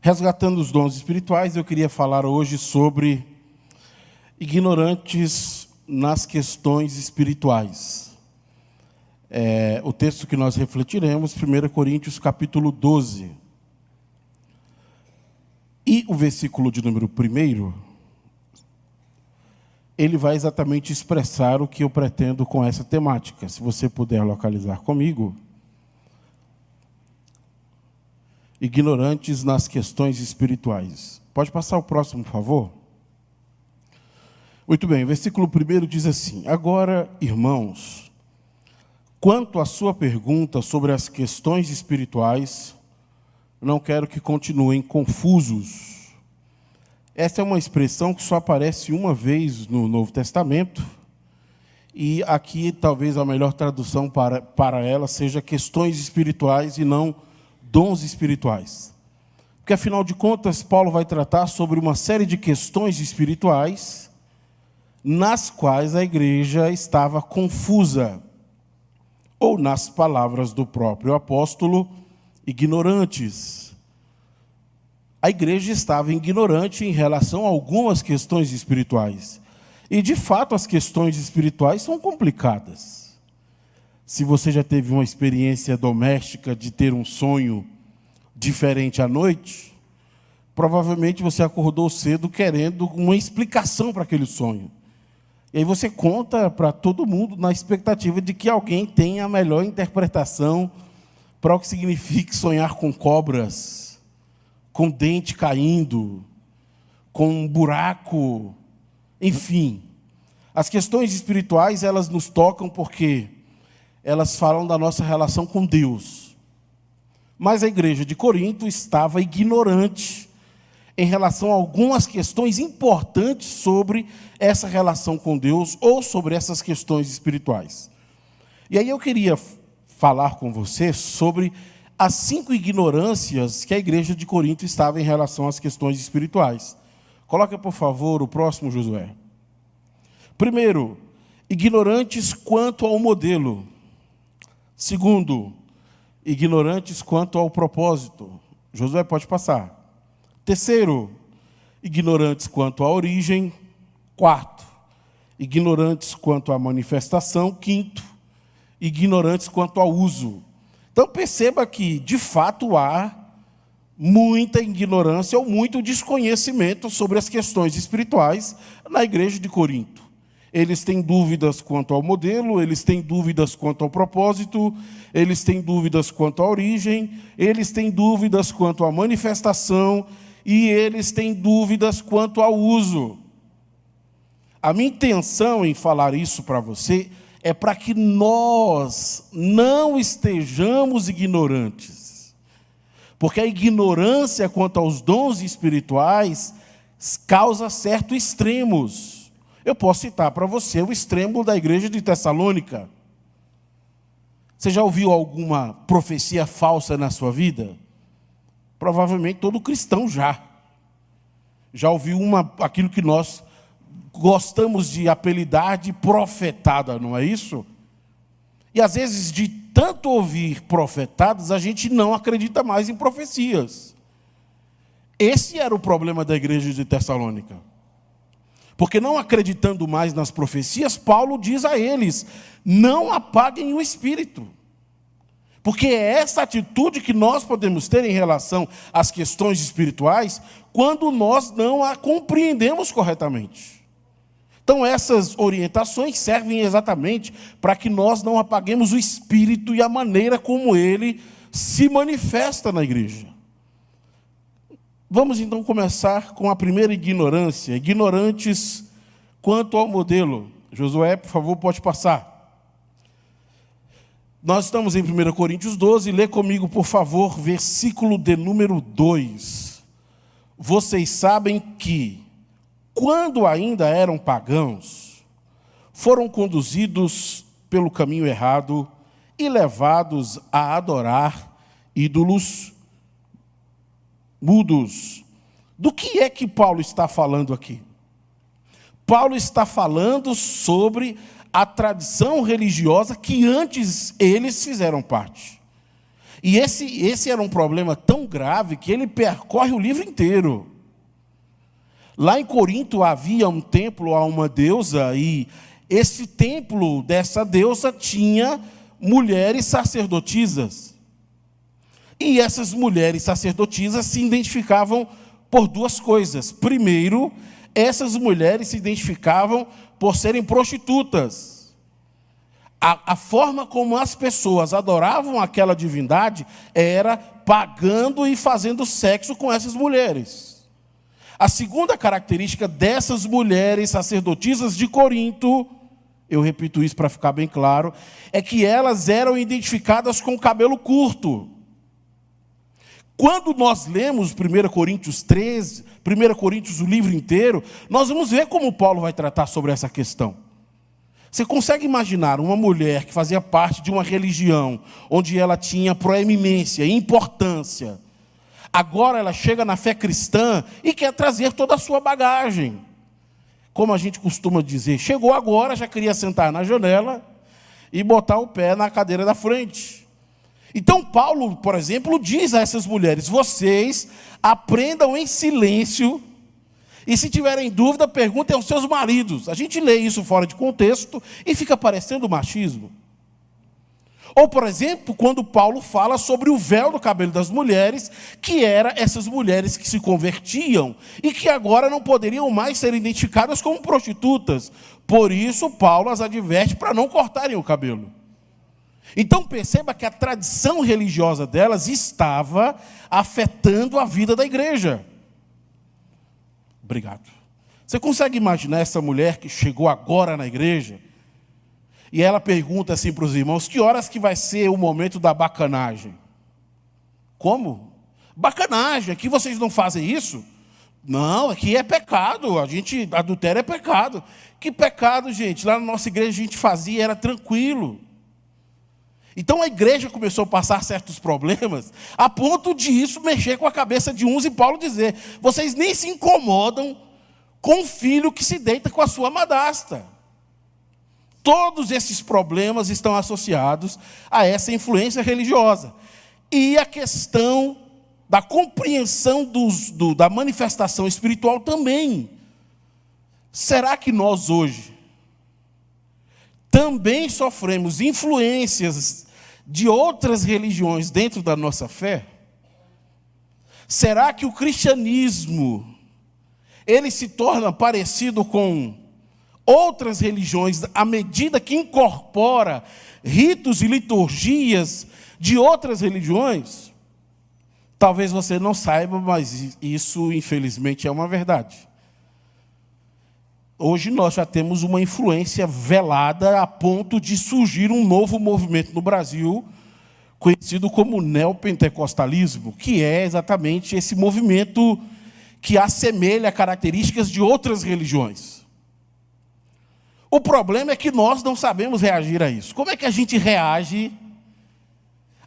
Resgatando os dons espirituais, eu queria falar hoje sobre ignorantes nas questões espirituais. O texto que nós refletiremos, 1 Coríntios capítulo 12. E o versículo de número 1, ele vai exatamente expressar o que eu pretendo com essa temática. Se você puder localizar comigo. Ignorantes nas questões espirituais. Pode passar o próximo, por favor? Muito bem, o versículo 1 diz assim: Agora, irmãos, quanto à sua pergunta sobre as questões espirituais, não quero que continuem confusos. Essa é uma expressão que só aparece uma vez no Novo Testamento, e aqui talvez a melhor tradução para ela seja questões espirituais e não dons espirituais. Porque, afinal de contas, Paulo vai tratar sobre uma série de questões espirituais nas quais a igreja estava confusa, ou, nas palavras do próprio apóstolo, ignorantes. A igreja estava ignorante em relação a algumas questões espirituais. E, de fato, as questões espirituais são complicadas. Se você já teve uma experiência doméstica de ter um sonho diferente à noite, provavelmente você acordou cedo querendo uma explicação para aquele sonho. E aí você conta para todo mundo na expectativa de que alguém tenha a melhor interpretação para o que significa sonhar com cobras, com dente caindo, com um buraco, enfim. As questões espirituais, elas nos tocam porque elas falam da nossa relação com Deus. Mas a igreja de Corinto estava ignorante em relação a algumas questões importantes sobre essa relação com Deus ou sobre essas questões espirituais. E aí eu queria falar com você sobre as 5 ignorâncias que a igreja de Corinto estava em relação às questões espirituais. Coloca, por favor, o próximo, Josué. Primeiro, ignorantes quanto ao modelo. Segundo, ignorantes quanto ao propósito. Josué, pode passar. Terceiro, ignorantes quanto à origem. Quarto, ignorantes quanto à manifestação. Quinto, ignorantes quanto ao uso. Então perceba que, de fato, há muita ignorância ou muito desconhecimento sobre as questões espirituais na igreja de Corinto. Eles têm dúvidas quanto ao modelo, eles têm dúvidas quanto ao propósito, eles têm dúvidas quanto à origem, eles têm dúvidas quanto à manifestação e eles têm dúvidas quanto ao uso. A minha intenção em falar isso para você é para que nós não estejamos ignorantes. Porque a ignorância quanto aos dons espirituais causa certos extremos. Eu posso citar para você o extremo da igreja de Tessalônica. Você já ouviu alguma profecia falsa na sua vida? Provavelmente todo cristão já. Já ouviu aquilo que nós gostamos de apelidar de profetada, não é isso? E às vezes, de tanto ouvir profetadas, a gente não acredita mais em profecias. Esse era o problema da igreja de Tessalônica. Porque não acreditando mais nas profecias, Paulo diz a eles: não apaguem o espírito. Porque é essa atitude que nós podemos ter em relação às questões espirituais quando nós não a compreendemos corretamente. Então essas orientações servem exatamente para que nós não apaguemos o espírito e a maneira como ele se manifesta na igreja. Vamos então começar com a primeira ignorância. Ignorantes quanto ao modelo. Josué, por favor, pode passar. Nós estamos em 1 Coríntios 12. Lê comigo, por favor, versículo de número 2. Vocês sabem que, quando ainda eram pagãos, foram conduzidos pelo caminho errado e levados a adorar ídolos mudos. Do que é que Paulo está falando aqui? Paulo está falando sobre a tradição religiosa que antes eles fizeram parte. E esse era um problema tão grave que ele percorre o livro inteiro. Lá em Corinto havia um templo a uma deusa, e esse templo dessa deusa tinha mulheres sacerdotisas. E essas mulheres sacerdotisas se identificavam por duas coisas. Primeiro, essas mulheres se identificavam por serem prostitutas. A forma como as pessoas adoravam aquela divindade era pagando e fazendo sexo com essas mulheres. A segunda característica dessas mulheres sacerdotisas de Corinto, eu repito isso para ficar bem claro, é que elas eram identificadas com cabelo curto. Quando nós lemos 1 Coríntios 13, 1 Coríntios, o livro inteiro, nós vamos ver como Paulo vai tratar sobre essa questão. Você consegue imaginar uma mulher que fazia parte de uma religião onde ela tinha proeminência, importância, agora ela chega na fé cristã e quer trazer toda a sua bagagem. Como a gente costuma dizer, chegou agora, já queria sentar na janela e botar o pé na cadeira da frente. Então Paulo, por exemplo, diz a essas mulheres: vocês aprendam em silêncio, e se tiverem dúvida, perguntem aos seus maridos. A gente lê isso fora de contexto e fica parecendo machismo. Ou, por exemplo, quando Paulo fala sobre o véu do cabelo das mulheres, que era essas mulheres que se convertiam e que agora não poderiam mais ser identificadas como prostitutas. Por isso, Paulo as adverte para não cortarem o cabelo. Então perceba que a tradição religiosa delas estava afetando a vida da igreja. Obrigado. Você consegue imaginar essa mulher que chegou agora na igreja e ela pergunta assim para os irmãos: que horas que vai ser o momento da bacanagem? Como? Bacanagem, aqui vocês não fazem isso? Não, aqui é pecado, adultério é pecado. Que pecado, gente? Lá na nossa igreja a gente fazia, era tranquilo. Então a igreja começou a passar certos problemas, a ponto de isso mexer com a cabeça de uns e Paulo dizer: vocês nem se incomodam com o filho que se deita com a sua madrasta. Todos esses problemas estão associados a essa influência religiosa. E a questão da compreensão da manifestação espiritual também. Será que nós hoje também sofremos influências de outras religiões dentro da nossa fé? Será que o cristianismo ele se torna parecido com outras religiões à medida que incorpora ritos e liturgias de outras religiões? Talvez você não saiba, mas isso infelizmente é uma verdade. Hoje nós já temos uma influência velada a ponto de surgir um novo movimento no Brasil, conhecido como neopentecostalismo, que é exatamente esse movimento que assemelha características de outras religiões. O problema é que nós não sabemos reagir a isso. Como é que a gente reage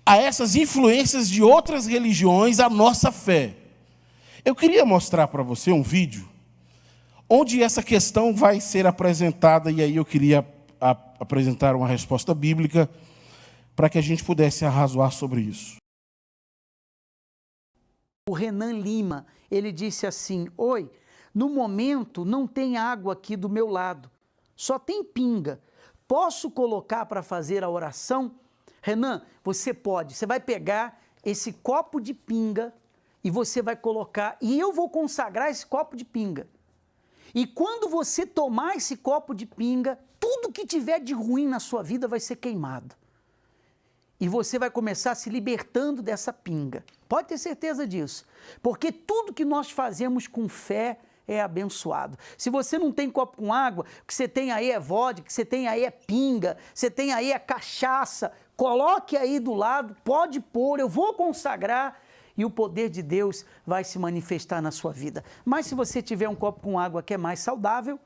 a essas influências de outras religiões à nossa fé? Eu queria mostrar para você um vídeo onde essa questão vai ser apresentada, e aí eu queria apresentar uma resposta bíblica para que a gente pudesse arrazoar sobre isso. O Renan Lima, ele disse assim: oi, no momento não tem água aqui do meu lado, só tem pinga. Posso colocar para fazer a oração? Renan, você pode, você vai pegar esse copo de pinga e você vai colocar, e eu vou consagrar esse copo de pinga. E quando você tomar esse copo de pinga, tudo que tiver de ruim na sua vida vai ser queimado. E você vai começar se libertando dessa pinga. Pode ter certeza disso. Porque tudo que nós fazemos com fé é abençoado. Se você não tem copo com água, o que você tem aí é vodka, o que você tem aí é pinga, você tem aí é cachaça. Coloque aí do lado, pode pôr, eu vou consagrar. E o poder de Deus vai se manifestar na sua vida. Mas se você tiver um copo com água que é mais saudável,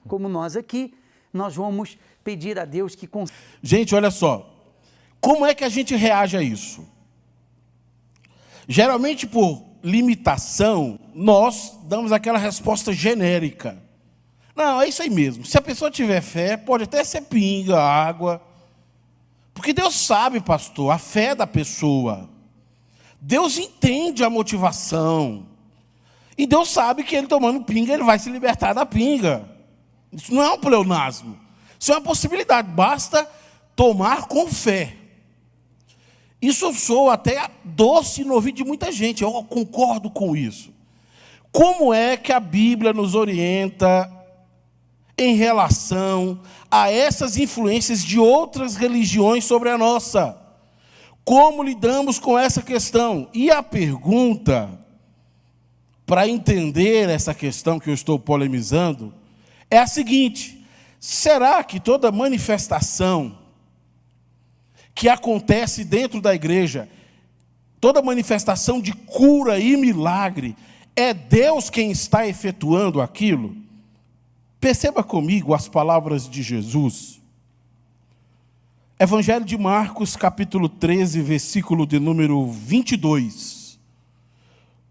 como nós aqui, nós vamos pedir a Deus que... Gente, olha só, como é que a gente reage a isso? Geralmente, por limitação, nós damos aquela resposta genérica. Não, é isso aí mesmo. Se a pessoa tiver fé, pode até ser pinga, água. Porque Deus sabe, pastor, a fé da pessoa. Deus entende a motivação. E Deus sabe que ele tomando pinga, ele vai se libertar da pinga. Isso não é um pleonasmo. Isso é uma possibilidade. Basta tomar com fé. Isso soa até doce no ouvido de muita gente. Eu concordo com isso. Como é que a Bíblia nos orienta em relação a essas influências de outras religiões sobre a nossa? Como lidamos com essa questão? E a pergunta, para entender essa questão que eu estou polemizando, é a seguinte: será que toda manifestação que acontece dentro da igreja, toda manifestação de cura e milagre, é Deus quem está efetuando aquilo? Perceba comigo as palavras de Jesus. Evangelho de Marcos, capítulo 13, versículo de número 22.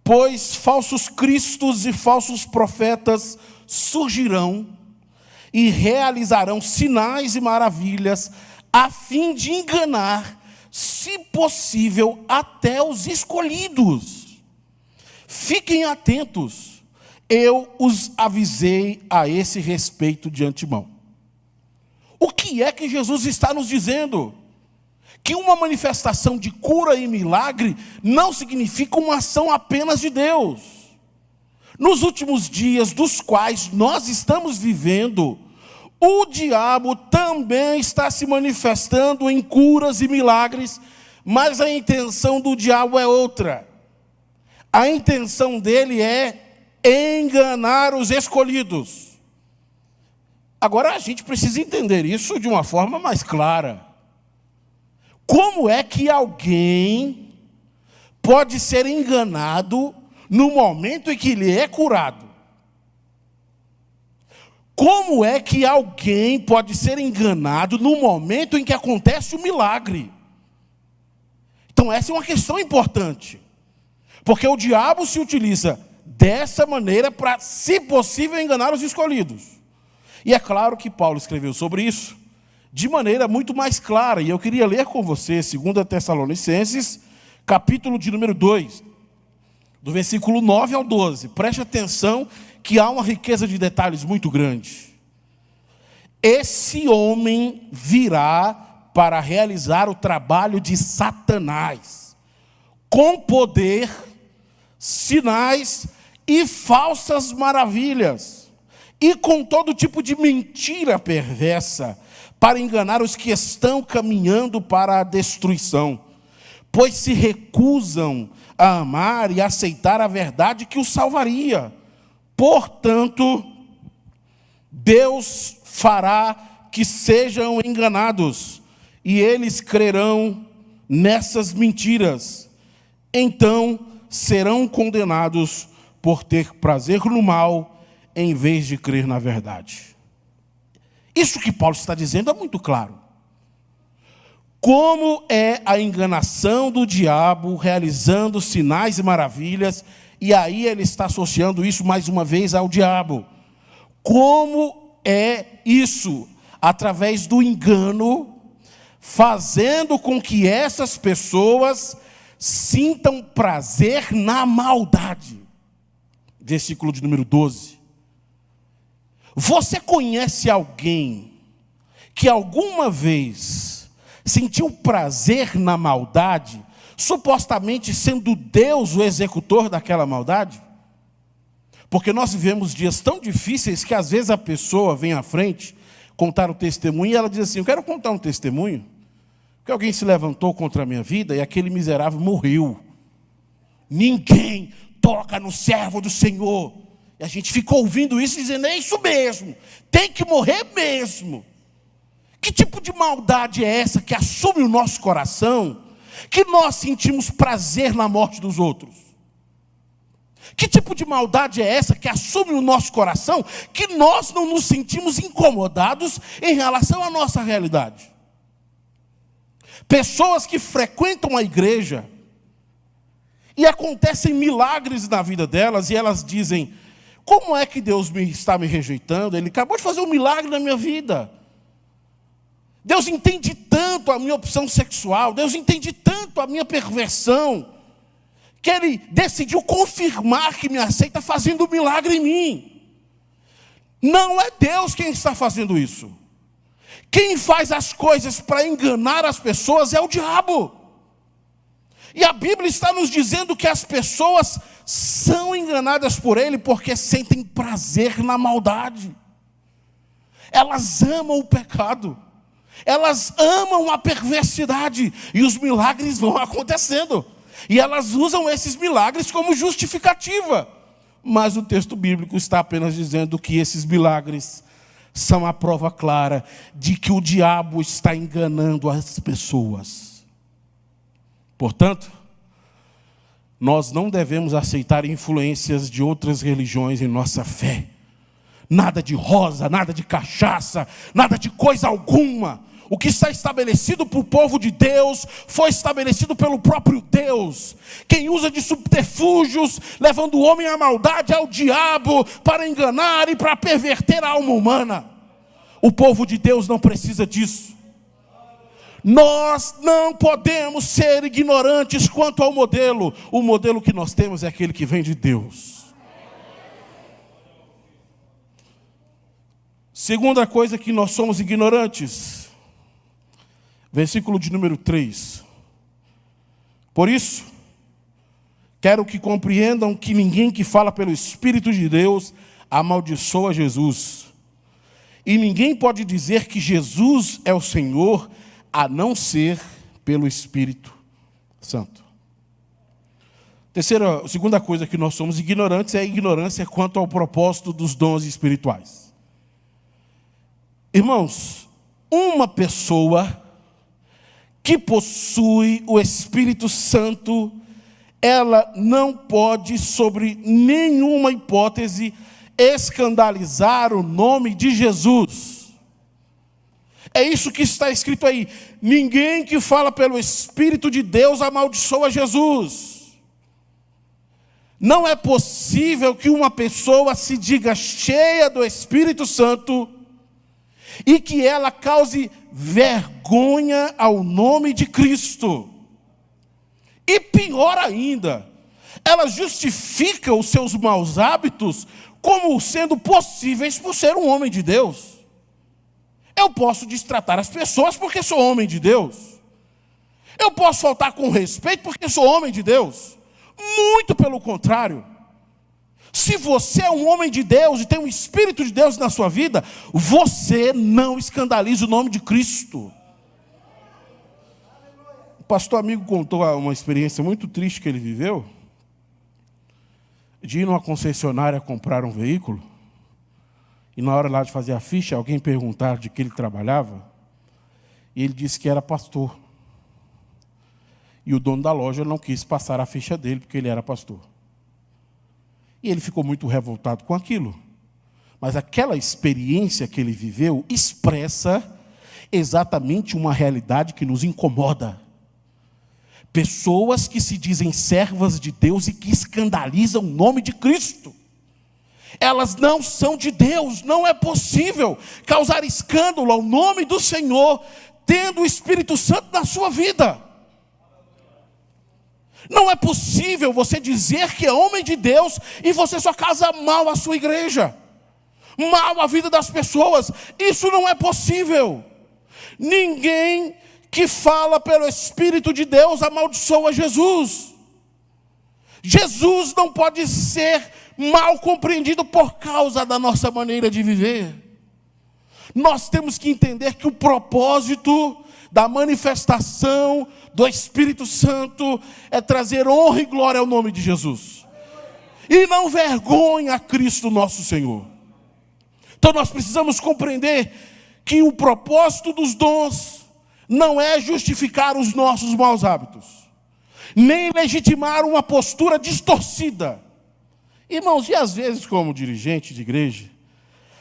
Pois falsos cristos e falsos profetas surgirão e realizarão sinais e maravilhas, a fim de enganar, se possível, até os escolhidos. Fiquem atentos, eu os avisei a esse respeito de antemão. O que é que Jesus está nos dizendo? Que uma manifestação de cura e milagre não significa uma ação apenas de Deus. Nos últimos dias dos quais nós estamos vivendo, o diabo também está se manifestando em curas e milagres, mas a intenção do diabo é outra. A intenção dele é enganar os escolhidos. Agora a gente precisa entender isso de uma forma mais clara. Como é que alguém pode ser enganado no momento em que ele é curado? Como é que alguém pode ser enganado no momento em que acontece o milagre? Então essa é uma questão importante. Porque o diabo se utiliza dessa maneira para, se possível, enganar os escolhidos. E é claro que Paulo escreveu sobre isso de maneira muito mais clara. E eu queria ler com você 2 Tessalonicenses, capítulo de número 2, do versículo 9 ao 12. Preste atenção que há uma riqueza de detalhes muito grande. Esse homem virá para realizar o trabalho de Satanás, com poder, sinais e falsas maravilhas, e com todo tipo de mentira perversa, para enganar os que estão caminhando para a destruição, pois se recusam a amar e aceitar a verdade que os salvaria. Portanto, Deus fará que sejam enganados, e eles crerão nessas mentiras. Então serão condenados por ter prazer no mal, em vez de crer na verdade. Isso que Paulo está dizendo é muito claro. Como é a enganação do diabo realizando sinais e maravilhas, e aí ele está associando isso mais uma vez ao diabo. Como é isso? Através do engano, fazendo com que essas pessoas sintam prazer na maldade. Versículo de número 12. Você conhece alguém que alguma vez sentiu prazer na maldade, supostamente sendo Deus o executor daquela maldade? Porque nós vivemos dias tão difíceis que às vezes a pessoa vem à frente contar o testemunho e ela diz assim: eu quero contar um testemunho, que alguém se levantou contra a minha vida e aquele miserável morreu. Ninguém toca no servo do Senhor. E a gente ficou ouvindo isso dizendo: é isso mesmo, tem que morrer mesmo. Que tipo de maldade é essa que assume o nosso coração, que nós sentimos prazer na morte dos outros? Que tipo de maldade é essa que assume o nosso coração, que nós não nos sentimos incomodados em relação à nossa realidade? Pessoas que frequentam a igreja e acontecem milagres na vida delas e elas dizem: como é que Deus está me rejeitando? Ele acabou de fazer um milagre na minha vida. Deus entende tanto a minha opção sexual, Deus entende tanto a minha perversão, que Ele decidiu confirmar que me aceita fazendo um milagre em mim. Não é Deus quem está fazendo isso. Quem faz as coisas para enganar as pessoas é o diabo. E a Bíblia está nos dizendo que as pessoas são enganadas por ele porque sentem prazer na maldade. Elas amam o pecado. Elas amam a perversidade. E os milagres vão acontecendo. E elas usam esses milagres como justificativa. Mas o texto bíblico está apenas dizendo que esses milagres são a prova clara de que o diabo está enganando as pessoas. Portanto, nós não devemos aceitar influências de outras religiões em nossa fé. Nada de rosa, nada de cachaça, nada de coisa alguma. O que está estabelecido para o povo de Deus foi estabelecido pelo próprio Deus. Quem usa de subterfúgios, levando o homem à maldade, ao diabo, para enganar e para perverter a alma humana. O povo de Deus não precisa disso. Nós não podemos ser ignorantes quanto ao modelo. O modelo que nós temos é aquele que vem de Deus. Segunda coisa que nós somos ignorantes. Versículo de número 3. Por isso, quero que compreendam que ninguém que fala pelo Espírito de Deus amaldiçoa Jesus. E ninguém pode dizer que Jesus é o Senhor, a não ser pelo Espírito Santo. Segunda coisa que nós somos ignorantes é a ignorância quanto ao propósito dos dons espirituais. Irmãos, uma pessoa que possui o Espírito Santo, ela não pode, sob nenhuma hipótese, escandalizar o nome de Jesus. É isso que está escrito aí. Ninguém que fala pelo Espírito de Deus amaldiçoa Jesus. Não é possível que uma pessoa se diga cheia do Espírito Santo e que ela cause vergonha ao nome de Cristo. E pior ainda, ela justifica os seus maus hábitos como sendo possíveis por ser um homem de Deus. Eu posso destratar as pessoas porque sou homem de Deus. Eu posso faltar com respeito porque sou homem de Deus. Muito pelo contrário. Se você é um homem de Deus e tem um Espírito de Deus na sua vida, você não escandaliza o nome de Cristo. O pastor amigo contou uma experiência muito triste que ele viveu, de ir numa concessionária comprar um veículo, e na hora lá de fazer a ficha, alguém perguntar de que ele trabalhava, e ele disse que era pastor. E o dono da loja não quis passar a ficha dele, porque ele era pastor. E ele ficou muito revoltado com aquilo. Mas aquela experiência que ele viveu expressa exatamente uma realidade que nos incomoda. Pessoas que se dizem servas de Deus e que escandalizam o nome de Cristo. Elas não são de Deus. Não é possível causar escândalo ao nome do Senhor tendo o Espírito Santo na sua vida. Não é possível você dizer que é homem de Deus e você só casa mal a sua igreja, mal a vida das pessoas. Isso não é possível. Ninguém que fala pelo Espírito de Deus amaldiçoa Jesus. Jesus não pode ser mal compreendido por causa da nossa maneira de viver. Nós temos que entender que o propósito da manifestação do Espírito Santo é trazer honra e glória ao nome de Jesus. E não vergonha a Cristo nosso Senhor. Então nós precisamos compreender que o propósito dos dons não é justificar os nossos maus hábitos, nem legitimar uma postura distorcida. Irmãos, e às vezes como dirigente de igreja,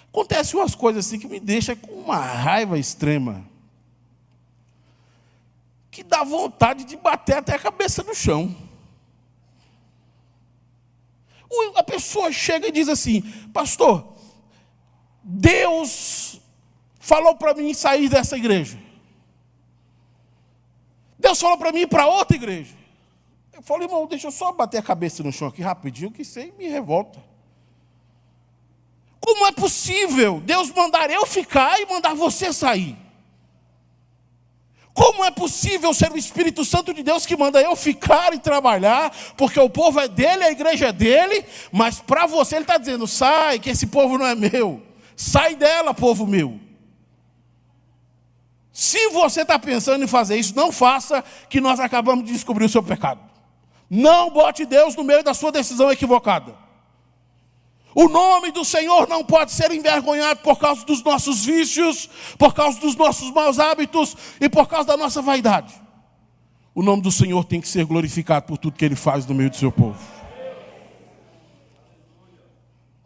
acontecem umas coisas assim que me deixam com uma raiva extrema, que dá vontade de bater até a cabeça no chão. A pessoa chega e diz assim: pastor, Deus falou para mim sair dessa igreja. Deus falou para mim ir para outra igreja. Eu falei, irmão, deixa eu só bater a cabeça no chão aqui rapidinho, que isso aí me revolta. Como é possível Deus mandar eu ficar e mandar você sair? Como é possível ser o Espírito Santo de Deus que manda eu ficar e trabalhar, porque o povo é dele, a igreja é dele, mas para você ele está dizendo, sai, que esse povo não é meu. Sai dela, povo meu. Se você está pensando em fazer isso, não faça, que nós acabamos de descobrir o seu pecado. Não bote Deus no meio da sua decisão equivocada. O nome do Senhor não pode ser envergonhado por causa dos nossos vícios, por causa dos nossos maus hábitos e por causa da nossa vaidade. O nome do Senhor tem que ser glorificado por tudo que Ele faz no meio do seu povo.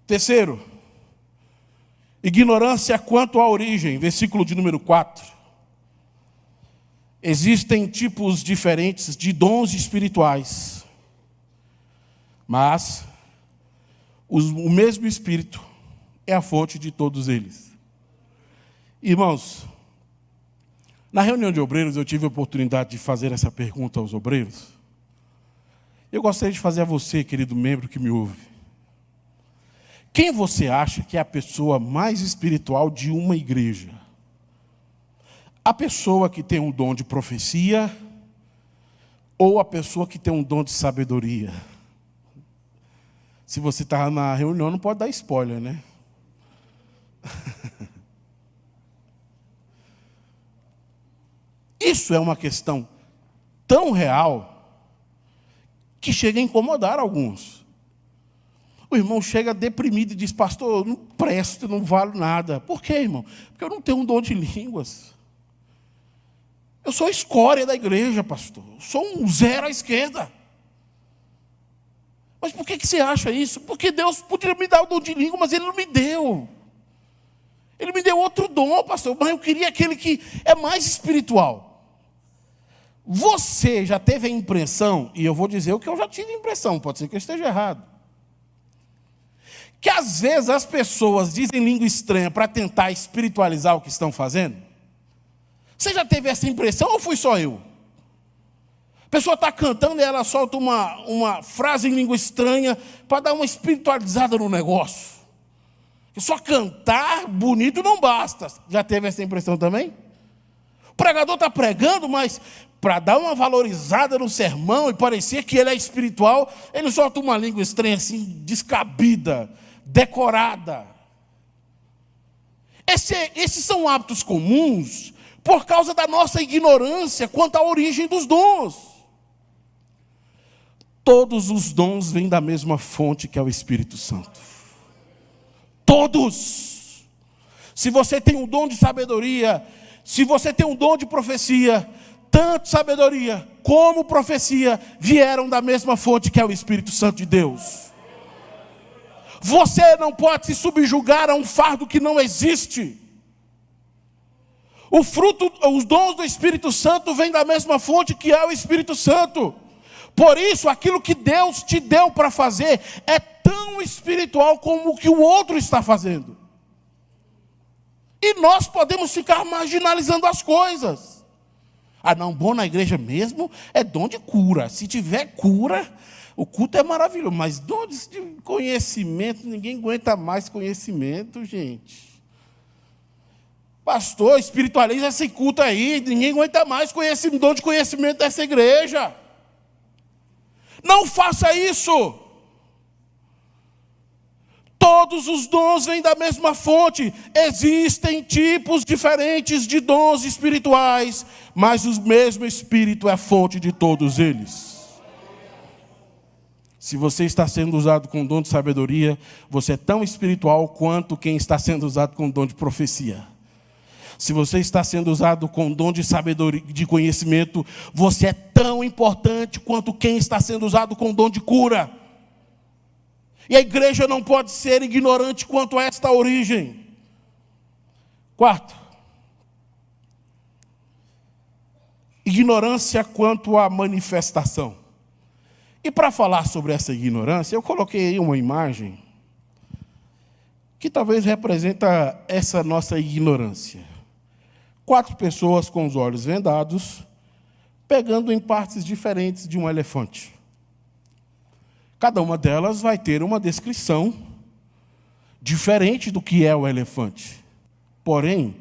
Terceiro, ignorância quanto à origem, versículo de número 4. Existem tipos diferentes de dons espirituais, mas o mesmo Espírito é a fonte de todos eles. Irmãos, na reunião de obreiros eu tive a oportunidade de fazer essa pergunta aos obreiros. Eu gostaria de fazer a você, querido membro que me ouve. Quem você acha que é a pessoa mais espiritual de uma igreja? A pessoa que tem um dom de profecia ou a pessoa que tem um dom de sabedoria? Se você está na reunião, não pode dar spoiler, né? Isso é uma questão tão real que chega a incomodar alguns. O irmão chega deprimido e diz, pastor, eu não presto, não valo nada. Por quê, irmão? Porque eu não tenho um dom de línguas. Eu sou a escória da igreja, pastor. Eu sou um zero à esquerda. Mas por que você acha isso? Porque Deus poderia me dar o dom de língua, mas Ele não me deu. Ele me deu outro dom, pastor, mas eu queria aquele que é mais espiritual. Você já teve a impressão, e eu vou dizer o que eu já tive a impressão, pode ser que eu esteja errado, que às vezes as pessoas dizem língua estranha para tentar espiritualizar o que estão fazendo? Você já teve essa impressão ou fui só eu? A pessoa está cantando e ela solta uma frase em língua estranha para dar uma espiritualizada no negócio. E só cantar bonito não basta. Já teve essa impressão também? O pregador está pregando, mas para dar uma valorizada no sermão e parecer que ele é espiritual, ele solta uma língua estranha assim, descabida, decorada. Esses são hábitos comuns por causa da nossa ignorância quanto à origem dos dons. Todos os dons vêm da mesma fonte que é o Espírito Santo. Todos. Se você tem um dom de sabedoria, se você tem um dom de profecia, tanto sabedoria como profecia vieram da mesma fonte que é o Espírito Santo de Deus. Você não pode se subjugar a um fardo que não existe. Os dons do Espírito Santo vêm da mesma fonte que é o Espírito Santo. Por isso, aquilo que Deus te deu para fazer é tão espiritual como o que o outro está fazendo. E nós podemos ficar marginalizando as coisas. Ah, não, bom na igreja mesmo é dom de cura. Se tiver cura, o culto é maravilhoso. Mas dom de conhecimento, ninguém aguenta mais conhecimento, gente. Pastor, espiritualiza esse culto aí, ninguém aguenta mais dom de conhecimento dessa igreja. Não faça isso. Todos os dons vêm da mesma fonte. Existem tipos diferentes de dons espirituais, mas o mesmo Espírito é a fonte de todos eles. Se você está sendo usado com dom de sabedoria, você é tão espiritual quanto quem está sendo usado com dom de profecia. Se você está sendo usado com dom de sabedoria, de conhecimento, você é tão importante quanto quem está sendo usado com dom de cura. E a igreja não pode ser ignorante quanto a esta origem. Quarto, ignorância quanto à manifestação. E para falar sobre essa ignorância, eu coloquei aí uma imagem que talvez representa essa nossa ignorância. 4 pessoas com os olhos vendados, pegando em partes diferentes de um elefante. Cada uma delas vai ter uma descrição diferente do que é o elefante. Porém,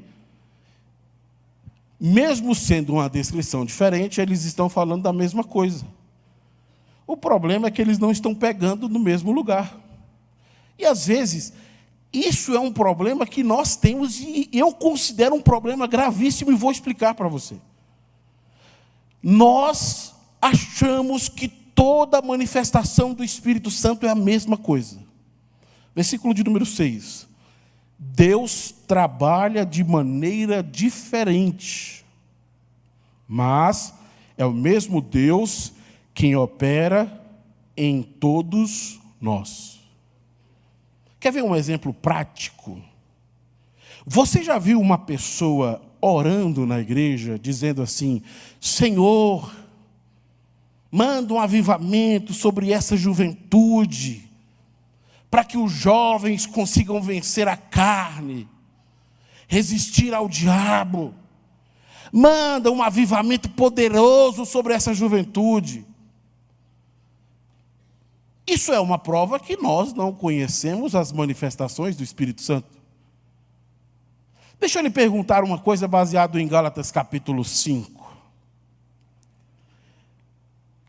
mesmo sendo uma descrição diferente, eles estão falando da mesma coisa. O problema é que eles não estão pegando no mesmo lugar. E às vezes, isso é um problema que nós temos e eu considero um problema gravíssimo e vou explicar para você. Nós achamos que toda manifestação do Espírito Santo é a mesma coisa. Versículo de número 6. Deus trabalha de maneira diferente, mas é o mesmo Deus quem opera em todos nós. Quer ver um exemplo prático? Você já viu uma pessoa orando na igreja, dizendo assim: Senhor, manda um avivamento sobre essa juventude, para que os jovens consigam vencer a carne, resistir ao diabo. Manda um avivamento poderoso sobre essa juventude. Isso é uma prova que nós não conhecemos as manifestações do Espírito Santo. Deixa eu lhe perguntar uma coisa baseado em Gálatas capítulo 5.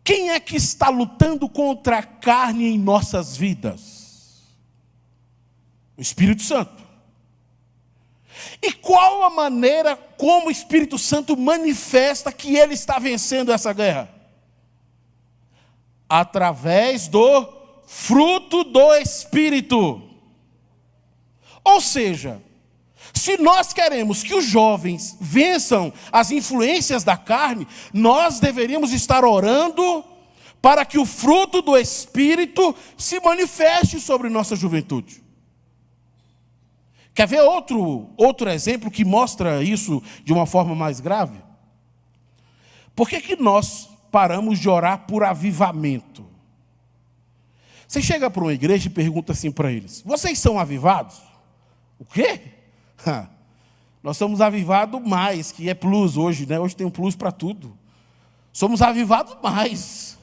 Quem é que está lutando contra a carne em nossas vidas? O Espírito Santo. E qual a maneira como o Espírito Santo manifesta que ele está vencendo essa guerra? Através do fruto do Espírito. Ou seja, se nós queremos que os jovens vençam as influências da carne, nós deveríamos estar orando para que o fruto do Espírito se manifeste sobre nossa juventude. Quer ver outro exemplo que mostra isso de uma forma mais grave? Por que nós paramos de orar por avivamento? Você chega para uma igreja e pergunta assim para eles: vocês são avivados? O quê? Nós somos avivados mais, que é plus hoje, né? Hoje tem um plus para tudo. Somos avivados mais.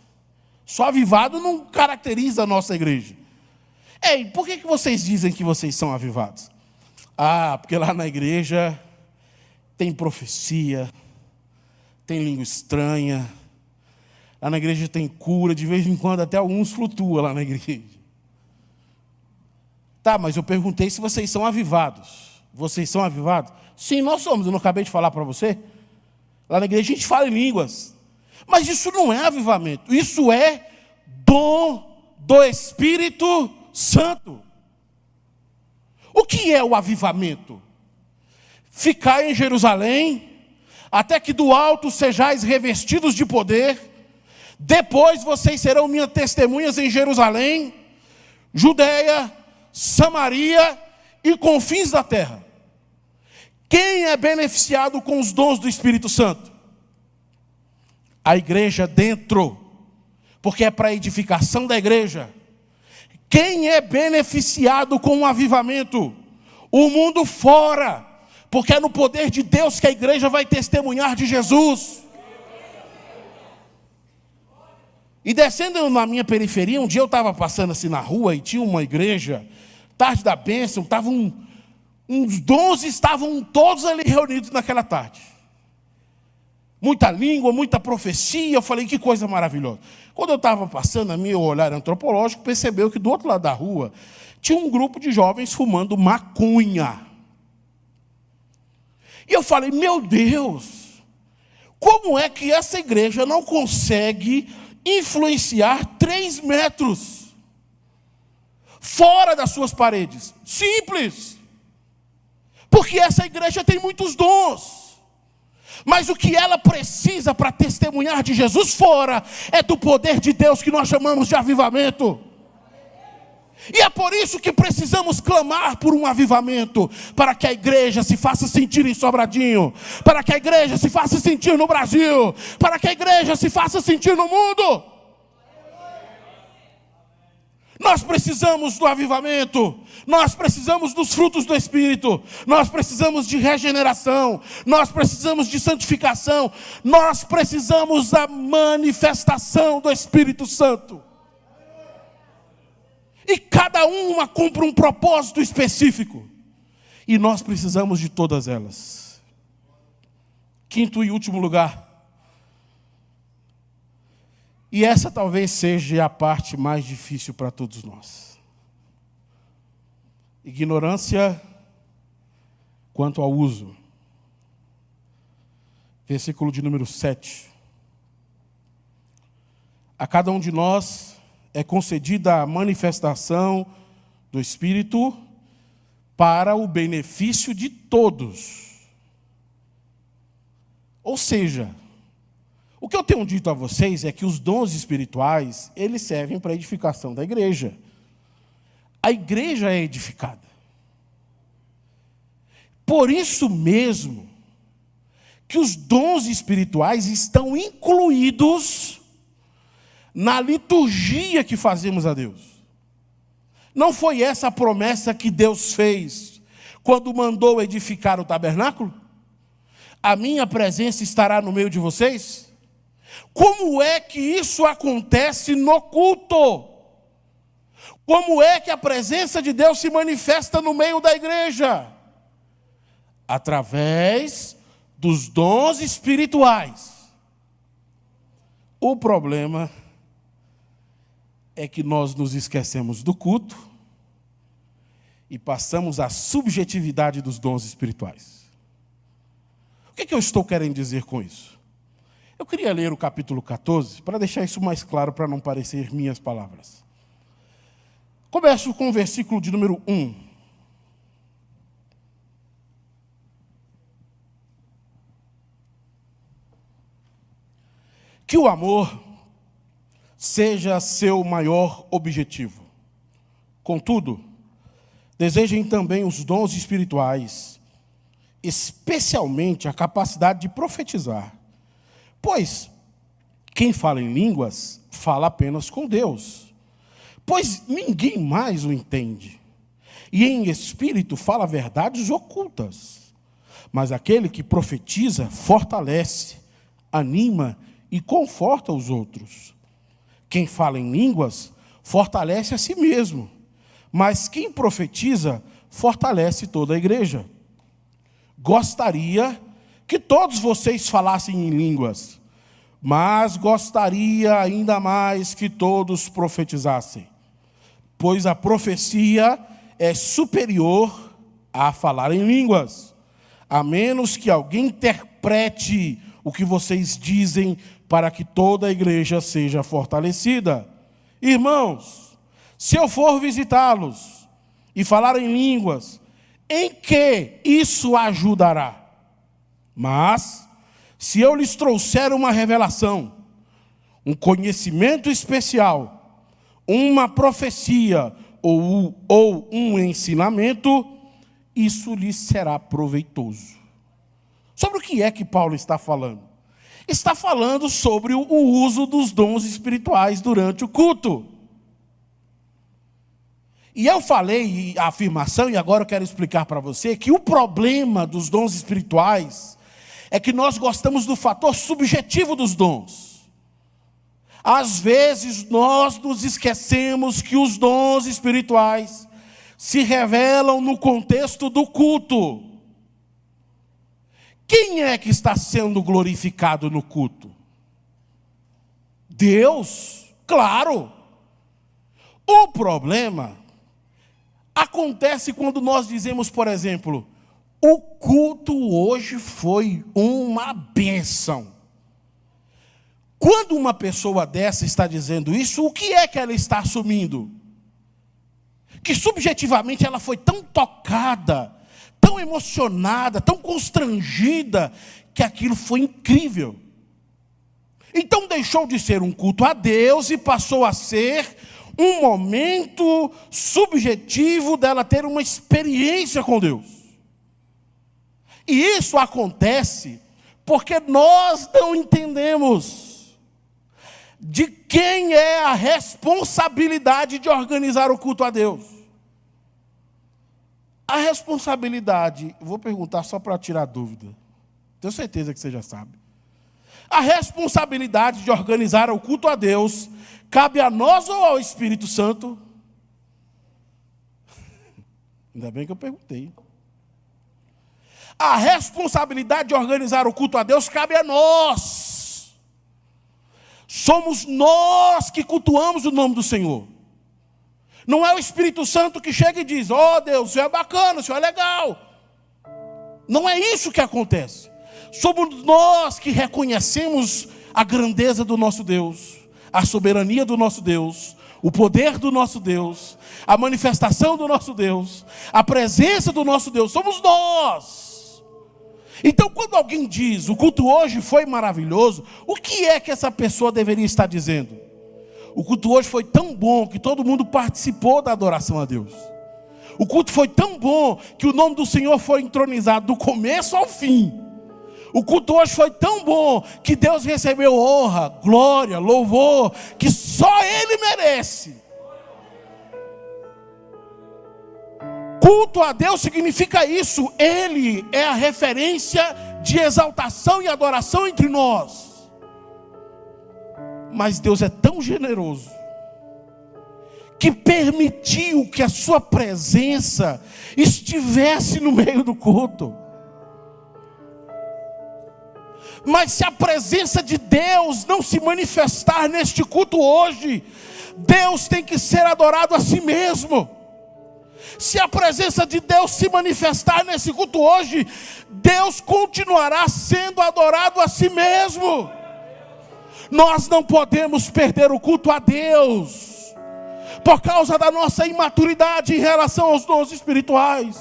Só avivado não caracteriza a nossa igreja. Ei, por que vocês dizem que vocês são avivados? Ah, porque lá na igreja tem profecia, tem língua estranha, lá na igreja tem cura, de vez em quando até alguns flutuam lá na igreja. Tá, mas eu perguntei se vocês são avivados. Vocês são avivados? Sim, nós somos, eu não acabei de falar para você? Lá na igreja a gente fala em línguas. Mas isso não é avivamento, isso é dom do Espírito Santo. O que é o avivamento? Ficar em Jerusalém, até que do alto sejais revestidos de poder. Depois vocês serão minhas testemunhas em Jerusalém, Judeia, Samaria e confins da terra. Quem é beneficiado com os dons do Espírito Santo? A igreja dentro, porque é para a edificação da igreja. Quem é beneficiado com o avivamento? O mundo fora, porque é no poder de Deus que a igreja vai testemunhar de Jesus. E descendo na minha periferia, um dia eu estava passando assim na rua e tinha uma igreja, tarde da bênção, uns 12 estavam todos ali reunidos naquela tarde. Muita língua, muita profecia. Eu falei, que coisa maravilhosa. Quando eu estava passando, a meu olhar antropológico percebeu que do outro lado da rua tinha um grupo de jovens fumando maconha. E eu falei, meu Deus, como é que essa igreja não consegue influenciar 3 metros fora das suas paredes? Simples. Porque essa igreja tem muitos dons. Mas o que ela precisa para testemunhar de Jesus fora é do poder de Deus que nós chamamos de avivamento. E é por isso que precisamos clamar por um avivamento, para que a igreja se faça sentir em Sobradinho, para que a igreja se faça sentir no Brasil, para que a igreja se faça sentir no mundo. Nós precisamos do avivamento, nós precisamos dos frutos do Espírito, nós precisamos de regeneração, nós precisamos de santificação, nós precisamos da manifestação do Espírito Santo. E cada uma cumpre um propósito específico. E nós precisamos de todas elas. Quinto e último lugar. E essa talvez seja a parte mais difícil para todos nós. Ignorância quanto ao uso. Versículo de número 7. A cada um de nós é concedida a manifestação do Espírito para o benefício de todos. Ou seja, o que eu tenho dito a vocês é que os dons espirituais, eles servem para a edificação da igreja. A igreja é edificada. Por isso mesmo, que os dons espirituais estão incluídos na liturgia que fazemos a Deus. Não foi essa a promessa que Deus fez quando mandou edificar o tabernáculo? A minha presença estará no meio de vocês? Como é que isso acontece no culto? Como é que a presença de Deus se manifesta no meio da igreja? Através dos dons espirituais. O problema é que nós nos esquecemos do culto e passamos à subjetividade dos dons espirituais. O que eu estou querendo dizer com isso? Eu queria ler o capítulo 14 para deixar isso mais claro, para não parecer minhas palavras. Começo com o versículo de número 1. Que o amor seja seu maior objetivo. Contudo, desejem também os dons espirituais, especialmente a capacidade de profetizar. Pois quem fala em línguas, fala apenas com Deus, pois ninguém mais o entende. E em espírito fala verdades ocultas. Mas aquele que profetiza fortalece, anima e conforta os outros. Quem fala em línguas fortalece a si mesmo, mas quem profetiza fortalece toda a igreja. Gostaria que todos vocês falassem em línguas, mas gostaria ainda mais que todos profetizassem, pois a profecia é superior a falar em línguas, a menos que alguém interprete o que vocês dizem, para que toda a igreja seja fortalecida. Irmãos, se eu for visitá-los e falar em línguas, em que isso ajudará? Mas, se eu lhes trouxer uma revelação, um conhecimento especial, uma profecia ou um ensinamento, isso lhes será proveitoso. Sobre o que é que Paulo está falando? Está falando sobre o uso dos dons espirituais durante o culto. E eu falei a afirmação, e agora eu quero explicar para você, que o problema dos dons espirituais é que nós gostamos do fator subjetivo dos dons. Às vezes nós nos esquecemos que os dons espirituais se revelam no contexto do culto. Quem é que está sendo glorificado no culto? Deus, claro. O problema acontece quando nós dizemos, por exemplo, o culto hoje foi uma bênção. Quando uma pessoa dessa está dizendo isso, o que é que ela está assumindo? Que subjetivamente ela foi tão tocada, tão emocionada, tão constrangida, que aquilo foi incrível. Então deixou de ser um culto a Deus e passou a ser um momento subjetivo dela ter uma experiência com Deus. E isso acontece porque nós não entendemos de quem é a responsabilidade de organizar o culto a Deus. A responsabilidade, vou perguntar só para tirar dúvida, tenho certeza que você já sabe. A responsabilidade de organizar o culto a Deus cabe a nós ou ao Espírito Santo? Ainda bem que eu perguntei. A responsabilidade de organizar o culto a Deus cabe a nós. Somos nós que cultuamos o nome do Senhor. Não é o Espírito Santo que chega e diz: ó Deus, o Senhor é bacana, o Senhor é legal. Não é isso que acontece. Somos nós que reconhecemos a grandeza do nosso Deus, a soberania do nosso Deus, o poder do nosso Deus, a manifestação do nosso Deus, a presença do nosso Deus. Somos nós. Então, quando alguém diz: o culto hoje foi maravilhoso, o que é que essa pessoa deveria estar dizendo? O culto hoje foi tão bom que todo mundo participou da adoração a Deus. O culto foi tão bom que o nome do Senhor foi entronizado do começo ao fim. O culto hoje foi tão bom que Deus recebeu honra, glória, louvor, que só Ele merece. Culto a Deus significa isso. Ele é a referência de exaltação e adoração entre nós. Mas Deus é tão generoso que permitiu que a sua presença estivesse no meio do culto. Mas se a presença de Deus não se manifestar neste culto hoje, Deus tem que ser adorado a si mesmo. Se a presença de Deus se manifestar nesse culto hoje, Deus continuará sendo adorado a si mesmo. Nós não podemos perder o culto a Deus por causa da nossa imaturidade em relação aos dons espirituais,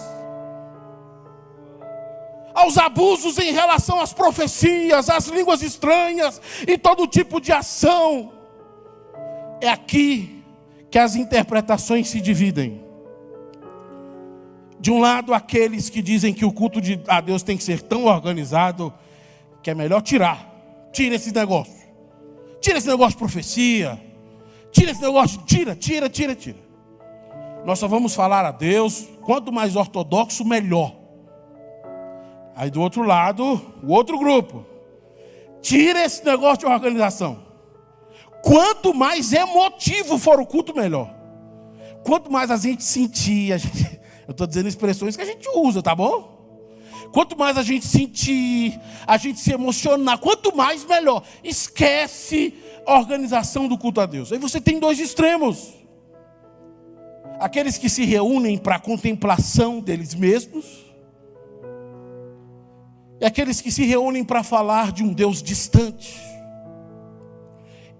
aos abusos em relação às profecias, às línguas estranhas e todo tipo de ação. É aqui que as interpretações se dividem. De um lado, aqueles que dizem que o culto a Deus tem que ser tão organizado que é melhor tira esse negócio. Tira esse negócio de profecia. Tira esse negócio, tira. Nós só vamos falar a Deus, quanto mais ortodoxo, melhor. Aí do outro lado, o outro grupo: tira esse negócio de organização. Quanto mais emotivo for o culto, melhor. Quanto mais a gente sentir, eu estou dizendo expressões que a gente usa, tá bom? Quanto mais a gente sentir, a gente se emocionar, quanto mais, melhor. Esquece a organização do culto a Deus. Aí você tem dois extremos: aqueles que se reúnem para a contemplação deles mesmos, e aqueles que se reúnem para falar de um Deus distante.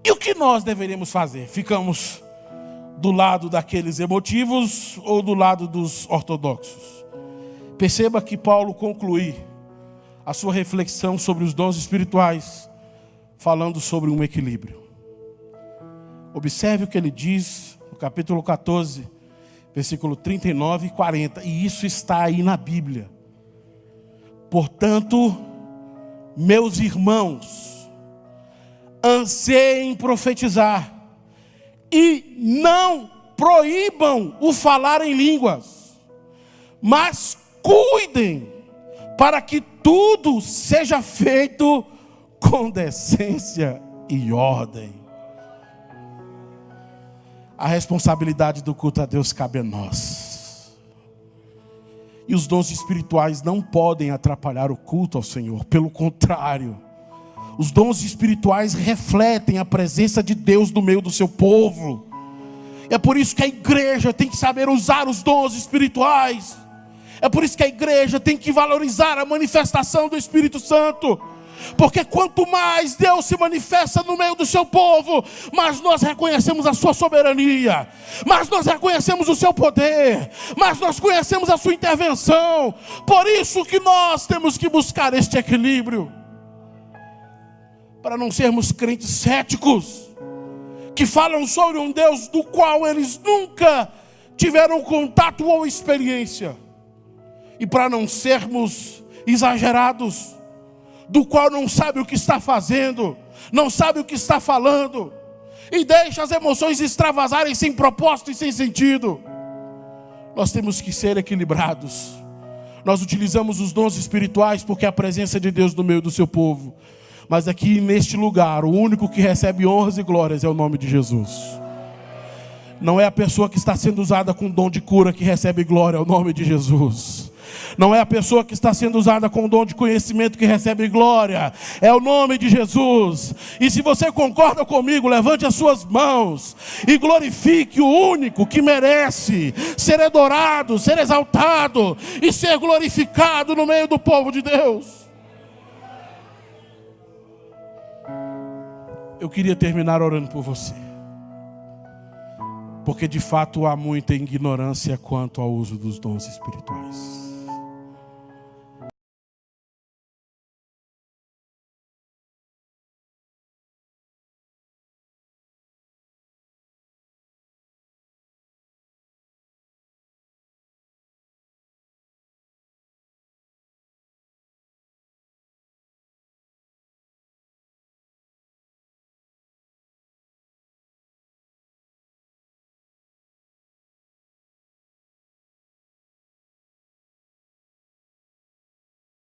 E o que nós deveríamos fazer? Ficamos do lado daqueles emotivos ou do lado dos ortodoxos? Perceba que Paulo conclui a sua reflexão sobre os dons espirituais falando sobre um equilíbrio. Observe o que ele diz no capítulo 14, versículo 39 e 40. E isso está aí na Bíblia. Portanto, meus irmãos, anseiem profetizar e não proíbam o falar em línguas, mas cuidem para que tudo seja feito com decência e ordem. A responsabilidade do culto a Deus cabe a nós. E os dons espirituais não podem atrapalhar o culto ao Senhor. Pelo contrário, os dons espirituais refletem a presença de Deus no meio do seu povo. É por isso que a igreja tem que saber usar os dons espirituais. É por isso que a igreja tem que valorizar a manifestação do Espírito Santo. Porque quanto mais Deus se manifesta no meio do seu povo, mais nós reconhecemos a sua soberania, mais nós reconhecemos o seu poder, mais nós conhecemos a sua intervenção. Por isso que nós temos que buscar este equilíbrio, para não sermos crentes céticos, que falam sobre um Deus do qual eles nunca tiveram contato ou experiência, e para não sermos exagerados, do qual não sabe o que está fazendo, não sabe o que está falando, e deixa as emoções extravasarem sem propósito e sem sentido. Nós temos que ser equilibrados. Nós utilizamos os dons espirituais porque a presença de Deus no meio do seu povo. Mas aqui neste lugar, o único que recebe honras e glórias é o nome de Jesus. Não é a pessoa que está sendo usada com dom de cura que recebe glória ao nome de Jesus. Não é a pessoa que está sendo usada com dom de conhecimento que recebe glória. É o nome de Jesus. E se você concorda comigo, levante as suas mãos e glorifique o único que merece ser adorado, ser exaltado e ser glorificado no meio do povo de Deus. Eu queria terminar orando por você, porque de fato há muita ignorância quanto ao uso dos dons espirituais.